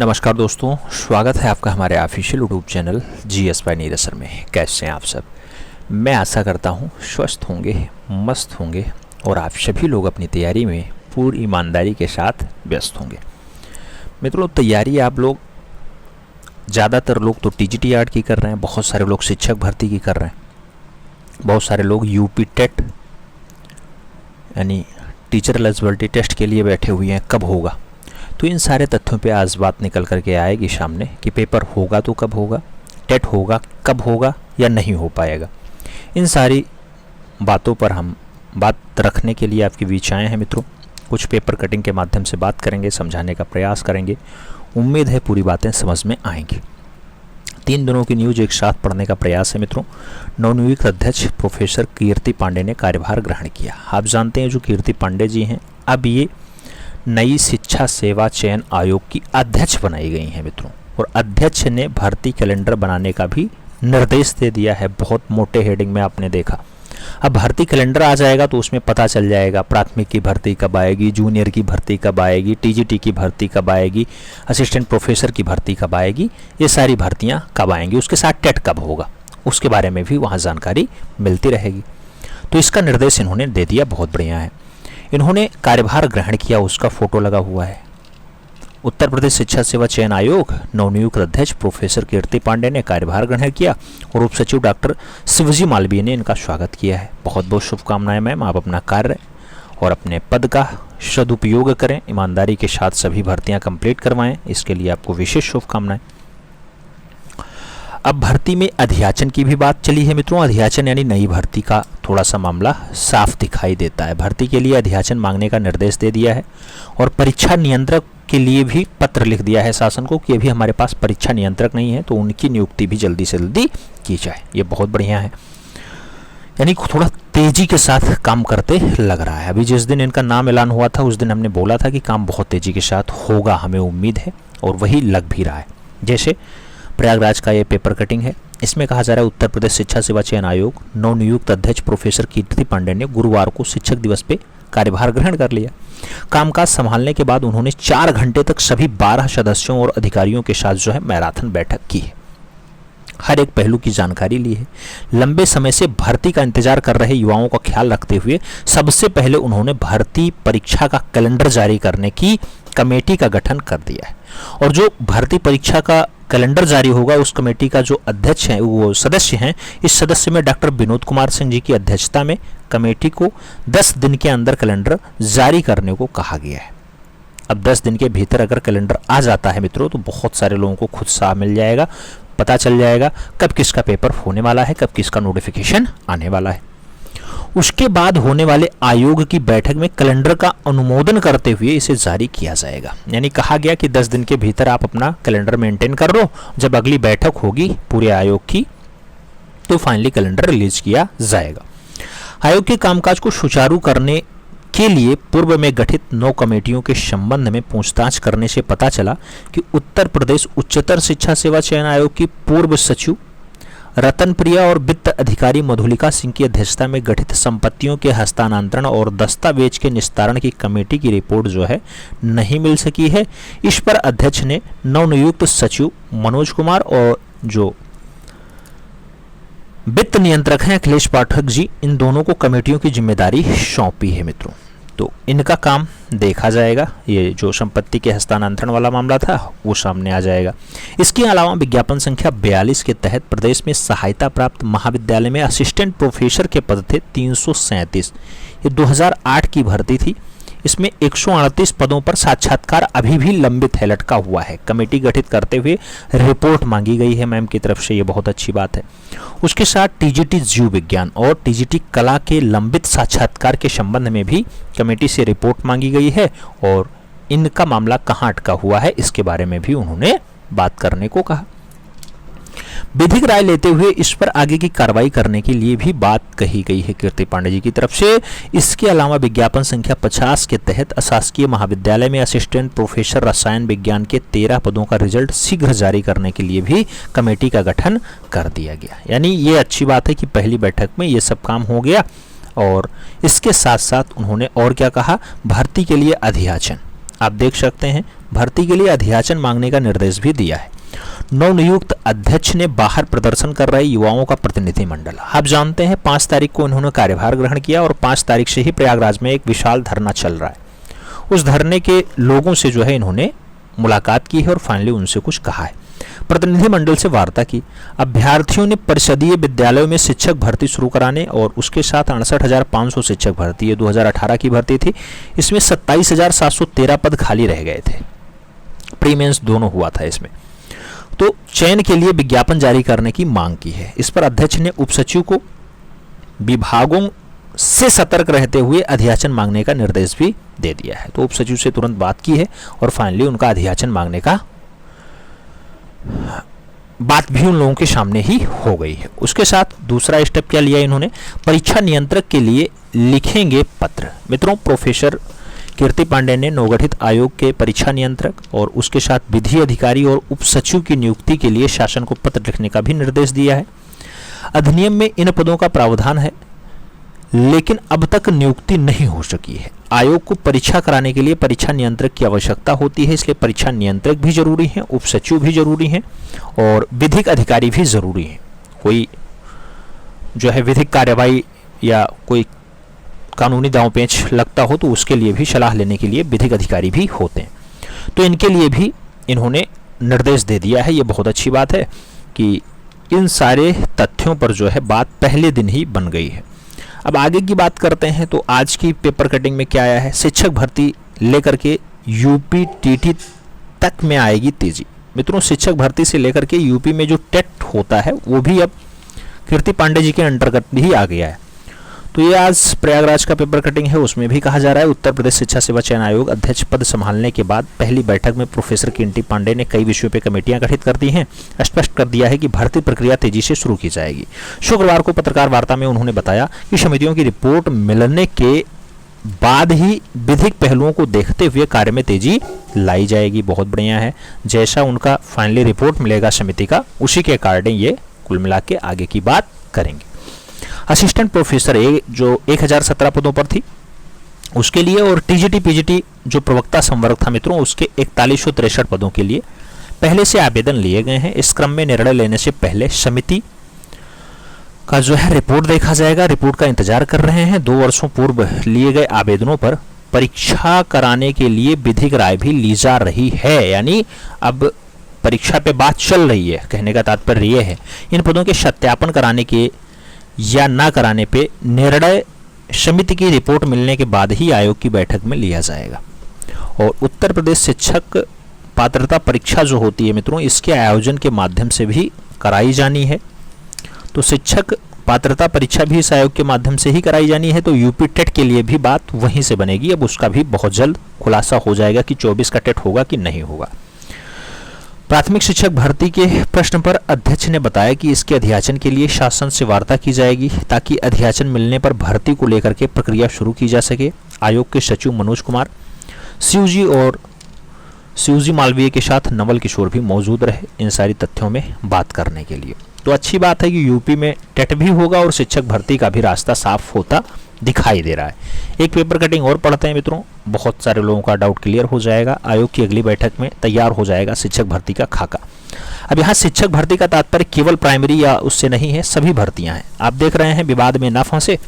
नमस्कार दोस्तों, स्वागत है आपका हमारे official YouTube channel GS bye Neeraj sir में। कैसे हैं आप सब? मैं आशा करता हूं स्वस्थ होंगे, मस्त होंगे और आप सभी लोग अपनी तैयारी में पूरी ईमानदारी के साथ व्यस्त होंगे। मित्रों, तैयारी आप लोग ज़्यादातर लोग तो टीजीटी आर्ट की कर रहे हैं, बहुत सारे लोग शिक्षक भर्ती की कर रहे हैं, बहुत सारे लोग यूपी टेट यानी टीचर एलिजिबिलिटी टेस्ट के लिए बैठे हुए हैं। कब होगा? तो इन सारे तथ्यों पे आज बात निकल करके आएगी सामने कि पेपर होगा तो कब होगा, टेट होगा कब होगा या नहीं हो पाएगा। इन सारी बातों पर हम बात रखने के लिए आपके बीच आए हैं मित्रों। कुछ पेपर कटिंग के माध्यम से बात करेंगे, समझाने का प्रयास करेंगे। उम्मीद है पूरी बातें समझ में आएंगी। 3 दिनों की न्यूज एक साथ पढ़ने का प्रयास है मित्रों। नवनियुक्त अध्यक्ष प्रोफेसर कीर्ति पांडे ने कार्यभार ग्रहण किया। आप जानते हैं जो कीर्ति पांडे जी हैं, अब ये नई शिक्षा सेवा चयन आयोग की अध्यक्ष बनाई गई हैं मित्रों। और अध्यक्ष ने भर्ती कैलेंडर बनाने का भी निर्देश दे दिया है। बहुत मोटे हेडिंग में आपने देखा। अब भर्ती कैलेंडर आ जाएगा तो उसमें पता चल जाएगा प्राथमिक की भर्ती कब आएगी, जूनियर की भर्ती कब आएगी, टीजीटी की भर्ती कब आएगी, असिस्टेंट प्रोफेसर की भर्ती कब आएगी, ये सारी भर्तियां कब आएंगी, उसके साथ टेट कब होगा, उसके बारे में भी वहाँ जानकारी मिलती रहेगी। तो इसका निर्देश इन्होंने दे दिया, बहुत बढ़िया है। इन्होंने कार्यभार ग्रहण किया, उसका फोटो लगा हुआ है। उत्तर प्रदेश शिक्षा सेवा चयन आयोग नवनियुक्त अध्यक्ष प्रोफेसर कीर्ति पांडे ने कार्यभार ग्रहण किया और उप सचिव डॉक्टर शिवजी मालवीय ने इनका स्वागत किया है। बहुत बहुत शुभकामनाएं मैम। आप अपना कार्य और अपने पद का सदुपयोग करें, ईमानदारी के साथ सभी भर्तियां कंप्लीट करवाएं, इसके लिए आपको विशेष शुभकामनाएं। अब भर्ती में अध्याचन की भी बात चली है मित्रों। अध्याचन यानी नई भर्ती का थोड़ा सा मामला साफ दिखाई देता है। भर्ती के लिए अध्याचन मांगने का निर्देश दे दिया है और परीक्षा नियंत्रक के लिए भी पत्र लिख दिया है शासन को कि अभी हमारे पास परीक्षा नियंत्रक नहीं है, तो उनकी नियुक्ति भी जल्दी से जल्दी की जाए। ये बहुत बढ़िया है, यानी थोड़ा तेजी के साथ काम करते लग रहा है। अभी जिस दिन इनका नाम ऐलान हुआ था उस दिन हमने बोला था कि काम बहुत तेजी के साथ होगा, हमें उम्मीद है, और वही लग भी रहा है। जैसे प्रयागराज का ये पेपर कटिंग है, इसमें कहा जा रहा है उत्तर प्रदेश शिक्षा सेवा चयन आयोग नवनियुक्त अध्यक्ष प्रोफेसर कीर्ति पांडे ने गुरुवार को शिक्षक दिवस पे कार्यभार ग्रहण कर लिया। कामकाज संभालने के बाद उन्होंने 4 घंटे तक सभी 12 सदस्यों और अधिकारियों के साथ जो है मैराथन बैठक की है। हर एक पहलू की जानकारी ली है। लंबे समय से भर्ती का इंतजार कर रहे युवाओं का ख्याल रखते हुए सबसे पहले उन्होंने भर्ती परीक्षा का कैलेंडर जारी करने की कमेटी का गठन कर दिया है। और जो भर्ती परीक्षा का कैलेंडर जारी होगा उस कमेटी का जो अध्यक्ष है, वो सदस्य हैं, इस सदस्य में डॉक्टर विनोद कुमार सिंह जी की अध्यक्षता में कमेटी को 10 दिन के अंदर कैलेंडर जारी करने को कहा गया है। अब 10 दिन के भीतर अगर कैलेंडर आ जाता है मित्रों तो बहुत सारे लोगों को खुद उत्साह मिल जाएगा, पता चल जाएगा कब किसका पेपर होने वाला है, कब किसका नोटिफिकेशन आने वाला है। उसके बाद होने वाले आयोग की बैठक में कैलेंडर का अनुमोदन करते हुए इसे जारी किया जाएगा। यानी कहा गया कि 10 दिन के भीतर आप अपना कैलेंडर मेंटेन कर लो, जब अगली बैठक होगी पूरे आयोग की तो फाइनली कैलेंडर रिलीज किया जाएगा। आयोग के कामकाज को सुचारू करने के लिए पूर्व में गठित 9 कमेटियों के संबंध में पूछताछ करने से पता चला कि उत्तर प्रदेश उच्चतर शिक्षा सेवा चयन आयोग की पूर्व सचिव रतन प्रिया और वित्त अधिकारी मधुलिका सिंह की अध्यक्षता में गठित संपत्तियों के हस्तांतरण और दस्तावेज के निस्तारण की कमेटी की रिपोर्ट जो है नहीं मिल सकी है। इस पर अध्यक्ष ने नवनियुक्त सचिव मनोज कुमार और जो वित्त नियंत्रक हैं अखिलेश पाठक जी, इन दोनों को कमेटियों की जिम्मेदारी सौंपी है मित्रों। तो इनका काम देखा जाएगा। ये जो संपत्ति के हस्तांतरण वाला मामला था वो सामने आ जाएगा। इसके अलावा विज्ञापन संख्या 42 के तहत प्रदेश में सहायता प्राप्त महाविद्यालय में असिस्टेंट प्रोफेसर के पद थे 337। ये 2008 की भर्ती थी। इसमें 138 पदों पर साक्षात्कार अभी भी लंबित है, लटका हुआ है। कमेटी गठित करते हुए रिपोर्ट मांगी गई है मैम की तरफ से, ये बहुत अच्छी बात है। उसके साथ टीजीटी जीव विज्ञान और टीजीटी कला के लंबित साक्षात्कार के संबंध में भी कमेटी से रिपोर्ट मांगी गई है और इनका मामला कहाँ अटका हुआ है इसके बारे में भी उन्होंने बात करने को कहा। विधिक राय लेते हुए इस पर आगे की कार्रवाई करने के लिए भी बात कही गई है कीर्ति पांडे जी की तरफ से। इसके अलावा विज्ञापन संख्या 50 के तहत अशासकीय महाविद्यालय में असिस्टेंट प्रोफेसर रसायन विज्ञान के 13 पदों का रिजल्ट शीघ्र जारी करने के लिए भी कमेटी का गठन कर दिया गया। यानी ये अच्छी बात है कि पहली बैठक में ये सब काम हो गया। और इसके साथ साथ उन्होंने और क्या कहा, भर्ती के लिए अध्याचन। आप देख सकते हैं भर्ती के लिए अध्याचन मांगने का निर्देश भी दिया है। नवनियुक्त अध्यक्ष ने बाहर प्रदर्शन कर रहे युवाओं का प्रतिनिधिमंडल, आप जानते हैं 5 तारीख को इन्होंने कार्यभार ग्रहण किया और 5 तारीख से ही प्रयागराज में एक विशाल धरना चल रहा है। उस धरने के लोगों से जो है इन्होंने मुलाकात की है और फाइनली उनसे कुछ कहा है, प्रतिनिधिमंडल से वार्ता की। अभ्यर्थियों ने परिषदीय विद्यालयों में शिक्षक भर्ती शुरू कराने और उसके साथ 68,500 शिक्षक भर्ती, ये 2018 की भर्ती थी। इसमें 27,713 पद खाली रह गए थे, प्री मेंस दोनों हुआ था इसमें। तो चयन के लिए विज्ञापन जारी करने की मांग की है। इस पर अध्यक्ष ने उपसचिव को विभागों से सतर्क रहते हुए अध्याचन मांगने का निर्देश भी दे दिया है। तो उपसचिव से तुरंत बात की है और फाइनली उनका अध्याचन मांगने का बात भी उन लोगों के सामने ही हो गई है। उसके साथ दूसरा स्टेप क्या लिया इन्होंने, परीक्षा नियंत्रक के लिए लिखेंगे पत्र। मित्रों, प्रोफेसर कीर्ति पांडे ने नवगठित आयोग के परीक्षा नियंत्रक और उसके साथ विधि अधिकारी और उपसचिव की नियुक्ति के लिए शासन को पत्र लिखने का भी निर्देश दिया है। अधिनियम में इन पदों का प्रावधान है, लेकिन अब तक नियुक्ति नहीं हो सकी है। आयोग को परीक्षा कराने के लिए परीक्षा नियंत्रक की आवश्यकता होती है, इसलिए परीक्षा नियंत्रक भी जरूरी हैं, उपसचिव भी जरूरी हैं और विधिक अधिकारी भी जरूरी हैं। कोई जो है विधिक कार्यवाही या कोई कानूनी दांव पेंच लगता हो तो उसके लिए भी सलाह लेने के लिए विधिक अधिकारी भी होते हैं। तो इनके लिए भी इन्होंने निर्देश दे दिया है। ये बहुत अच्छी बात है कि इन सारे तथ्यों पर जो है बात पहले दिन ही बन गई है। अब आगे की बात करते हैं तो आज की पेपर कटिंग में क्या आया है, शिक्षक भर्ती लेकर के यूपी टीटी तक में आएगी तेजी। मित्रों, शिक्षक भर्ती से लेकर के यूपी में जो टेट होता है वो भी अब कीर्ति पांडे जी के अंतर्गत ही आ गया है। तो ये आज प्रयागराज का पेपर कटिंग है, उसमें भी कहा जा रहा है उत्तर प्रदेश शिक्षा सेवा चयन आयोग अध्यक्ष पद संभालने के बाद पहली बैठक में प्रोफेसर कीर्ति पांडे ने कई विषयों पर कमेटियां गठित कर दी हैं। स्पष्ट कर दिया है कि भर्ती प्रक्रिया तेजी से शुरू की जाएगी। शुक्रवार को पत्रकार वार्ता में उन्होंने बताया कि समितियों की रिपोर्ट मिलने के बाद ही विधिक पहलुओं को देखते हुए कार्य में तेजी लाई जाएगी। बहुत बढ़िया है, जैसा उनका फाइनली रिपोर्ट मिलेगा समिति का, उसी के अकॉर्डिंग ये कुल मिला के आगे की बात करेंगे। असिस्टेंट प्रोफेसर जो 1017 पदों पर थी उसके लिए और टीजीटी पीजीटी जो प्रवक्ता संवर्ग था मित्रों, उसके 4163 पदों के लिए पहले से आवेदन लिए गए हैं। इस क्रम में निर्णय लेने से पहले समिति का जो है रिपोर्ट देखा जाएगा। रिपोर्ट का इंतजार कर रहे हैं। 2 वर्षों पूर्व लिए गए आवेदनों पर परीक्षा कराने के लिए विधिक राय भी ली जा रही है, यानी अब परीक्षा पे बात चल रही है। कहने का तात्पर्य यह है इन पदों के सत्यापन कराने के या ना कराने पे निर्णय समिति की रिपोर्ट मिलने के बाद ही आयोग की बैठक में लिया जाएगा। और उत्तर प्रदेश शिक्षक पात्रता परीक्षा जो होती है मित्रों, इसके आयोजन के माध्यम से भी कराई जानी है। तो शिक्षक पात्रता परीक्षा भी इस आयोग के माध्यम से ही कराई जानी है। तो यूपी टेट के लिए भी बात वहीं से बनेगी। अब उसका भी बहुत जल्द खुलासा हो जाएगा कि 24 का टेट होगा कि नहीं होगा। प्राथमिक शिक्षक भर्ती के प्रश्न पर अध्यक्ष ने बताया कि इसके अध्याचन के लिए शासन से वार्ता की जाएगी ताकि अध्याचन मिलने पर भर्ती को लेकर के प्रक्रिया शुरू की जा सके। आयोग के सचिव मनोज कुमार शिवजी मालवीय के साथ नवल किशोर भी मौजूद रहे इन सारी तथ्यों में बात करने के लिए। तो अच्छी बात है कि यूपी में टेट भी होगा और शिक्षक भर्ती का भी रास्ता साफ होता दिखाई दे रहा है। एक पेपर कटिंग और पढ़ते हैं मित्रों, बहुत सारे लोगों का डाउट क्लियर हो जाएगा। आयोग की अगली बैठक में तैयार हो जाएगा शिक्षक भर्ती का खाका। अब यहाँ शिक्षक भर्ती का तात्पर्य केवल प्राइमरी या उससे नहीं है, सभी भर्तियां हैं। आप देख रहे हैं विवाद में न फंसे,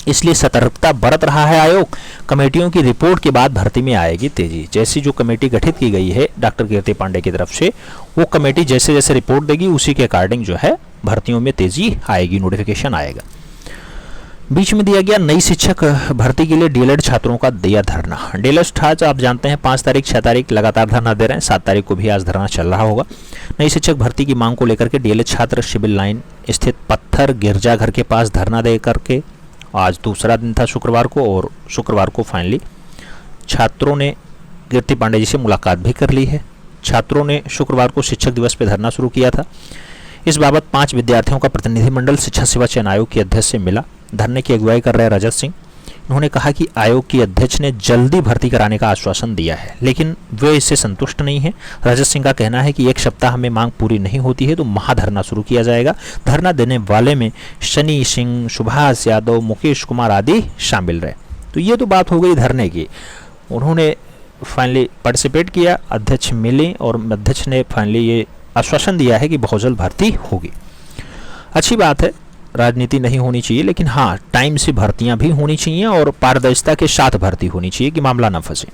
इसलिए सतर्कता बरत रहा है आयोग। कमेटियों की रिपोर्ट के बाद भर्ती में आएगी तेजी। जैसी जो कमेटी गठित की गई है डॉक्टर कीर्ति पांडे की तरफ से, वो कमेटी जैसे जैसे रिपोर्ट देगी उसी के अकॉर्डिंग जो है भर्तियों में तेजी आएगी, नोटिफिकेशन आएगा। बीच में दिया गया नई शिक्षक भर्ती के लिए डीएलएड छात्रों का दिया धरना। डीएलएड आज आप जानते हैं 5 तारीख 6 तारीख लगातार धरना दे रहे हैं, 7 तारीख को भी आज धरना चल रहा होगा। नई शिक्षक भर्ती की मांग को लेकर के डीएलएड छात्र सिविल लाइन स्थित पत्थर गिरजाघर के पास धरना दे करके आज दूसरा दिन था शुक्रवार को, और शुक्रवार को फाइनली छात्रों ने कीर्ति पांडे जी से मुलाकात भी कर ली है। छात्रों ने शुक्रवार को शिक्षक दिवस पर धरना शुरू किया था। इस बाबत 5 विद्यार्थियों का प्रतिनिधिमंडल शिक्षा सेवा चयन आयोग के अध्यक्ष से मिला। धरने की अगुवाई कर रहे रजत सिंह, उन्होंने कहा कि आयोग की अध्यक्ष ने जल्दी भर्ती कराने का आश्वासन दिया है, लेकिन वे इससे संतुष्ट नहीं हैं। रजत सिंह का कहना है कि 1 सप्ताह में मांग पूरी नहीं होती है तो महाधरना शुरू किया जाएगा। धरना देने वाले में शनि सिंह, सुभाष यादव, मुकेश कुमार आदि शामिल रहे। तो ये तो बात हो गई धरने की। उन्होंने फाइनली पार्टिसिपेट किया, अध्यक्ष मिले और अध्यक्ष ने फाइनली ये आश्वासन दिया है कि बहुत जल्द भर्ती होगी। अच्छी बात है, राजनीति नहीं होनी चाहिए, लेकिन हाँ टाइम से भर्तियां भी होनी चाहिए और पारदर्शिता के साथ भर्ती होनी चाहिए कि मामला ना फंसे।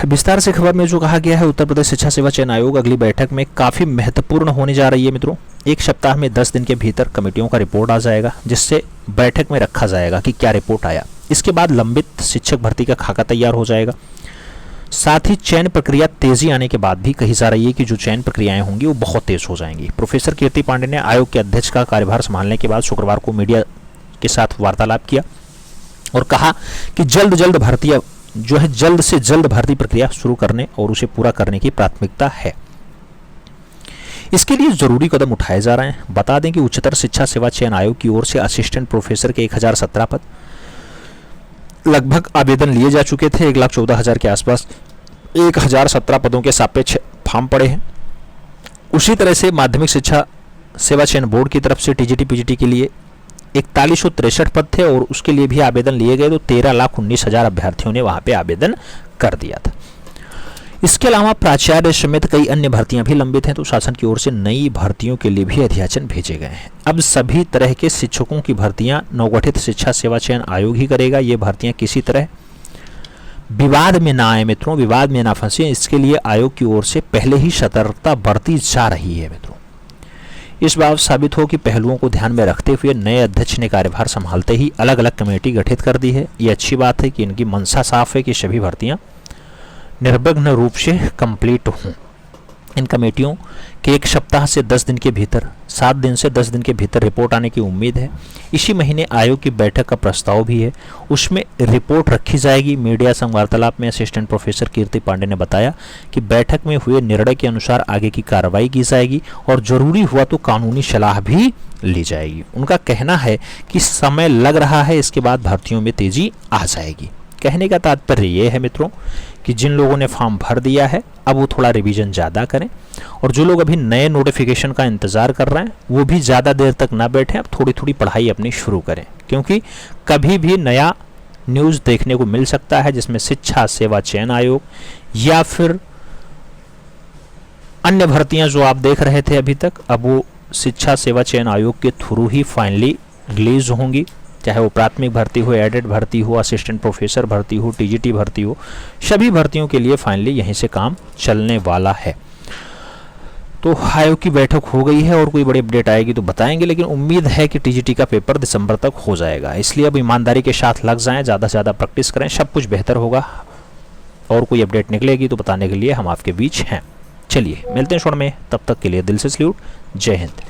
विस्तार से खबर में जो कहा गया है, उत्तर प्रदेश शिक्षा सेवा चयन आयोग अगली बैठक में काफ़ी महत्वपूर्ण होने जा रही है मित्रों। एक सप्ताह में 10 दिन के भीतर कमेटियों का रिपोर्ट आ जाएगा, जिससे बैठक में रखा जाएगा कि क्या रिपोर्ट आया। इसके बाद लंबित शिक्षक भर्ती का खाका तैयार हो जाएगा। साथ ही चयन प्रक्रिया तेजी आने के बाद भी कही जा रही है कि जो चयन प्रक्रियाएं होंगी वो बहुत तेज हो जाएंगी। प्रोफेसर कीर्ति पांडे ने आयोग के अध्यक्ष का कार्यभार संभालने के बाद शुक्रवार को मीडिया के साथ वार्तालाप किया और कहा कि जल्द भर्तियां जो है जल्द से जल्द भर्ती प्रक्रिया शुरू करने और उसे पूरा करने की प्राथमिकता है। इसके लिए जरूरी कदम उठाए जा रहे हैं। बता दें कि उच्चतर शिक्षा सेवा चयन आयोग की ओर से असिस्टेंट प्रोफेसर के 1017 पद लगभग आवेदन लिए जा चुके थे। 1,14,000 के आसपास 1,017 पदों के सापेक्ष फॉर्म पड़े हैं। उसी तरह से माध्यमिक शिक्षा सेवा चयन बोर्ड की तरफ से टीजीटी पीजीटी के लिए 4163 पद थे और उसके लिए भी आवेदन लिए गए, तो 13,19,000 अभ्यर्थियों ने वहां पे आवेदन कर दिया था। इसके अलावा प्राचार्य समेत कई अन्य भर्तियां भी लंबित हैं, तो शासन की ओर से नई भर्तियों के लिए भी अध्याचन भेजे गए हैं। अब सभी तरह के शिक्षकों की भर्तियां नवगठित शिक्षा सेवा चयन आयोग ही करेगा। ये भर्तियां किसी तरह विवाद में ना आए मित्रों, विवाद में ना फंसे, इसके लिए आयोग की ओर से पहले ही सतर्कता बरती जा रही है मित्रों। इस बात साबित हो कि पहलुओं को ध्यान में रखते हुए नए अध्यक्ष ने कार्यभार संभालते ही अलग अलग कमेटी गठित कर दी है। ये अच्छी बात है कि इनकी मंशा साफ है कि सभी भर्तियां निर्विघ्न रूप से कंप्लीट हों। इन कमेटियों के 1 सप्ताह से 10 दिन के भीतर 7 दिन से 10 दिन के भीतर रिपोर्ट आने की उम्मीद है। इसी महीने आयोग की बैठक का प्रस्ताव भी है, उसमें रिपोर्ट रखी जाएगी। मीडिया संग वार्तालाप में असिस्टेंट प्रोफेसर कीर्ति पांडे ने बताया कि बैठक में हुए निर्णय के अनुसार आगे की कार्रवाई की जाएगी और जरूरी हुआ तो कानूनी सलाह भी ली जाएगी। उनका कहना है कि समय लग रहा है, इसके बाद भर्तियों में तेजी आ जाएगी। कहने का तात्पर्य ये है मित्रों कि जिन लोगों ने फॉर्म भर दिया है अब वो थोड़ा रिवीजन ज़्यादा करें, और जो लोग अभी नए नोटिफिकेशन का इंतज़ार कर रहे हैं वो भी ज़्यादा देर तक ना बैठें, अब थोड़ी थोड़ी पढ़ाई अपनी शुरू करें, क्योंकि कभी भी नया न्यूज़ देखने को मिल सकता है जिसमें शिक्षा सेवा चयन आयोग या फिर अन्य भर्तियां जो आप देख रहे थे अभी तक, अब वो शिक्षा सेवा चयन आयोग के थ्रू ही फाइनली रिलीज होंगी। चाहे वो प्राथमिक भर्ती हो, एडेड भर्ती हो, असिस्टेंट प्रोफेसर भर्ती हो, टीजीटी भर्ती हो, सभी भर्तियों के लिए फाइनली यहीं से काम चलने वाला है। तो आयोग की बैठक हो गई है और कोई बड़ी अपडेट आएगी तो बताएंगे, लेकिन उम्मीद है कि टीजीटी का पेपर दिसंबर तक हो जाएगा। इसलिए अब ईमानदारी के साथ लग जाएं, ज़्यादा से ज़्यादा प्रैक्टिस करें, सब कुछ बेहतर होगा। और कोई अपडेट निकलेगी तो बताने के लिए हम आपके बीच हैं। चलिए मिलते हैं शो में, तब तक के लिए दिल से सैल्यूट, जय हिंद।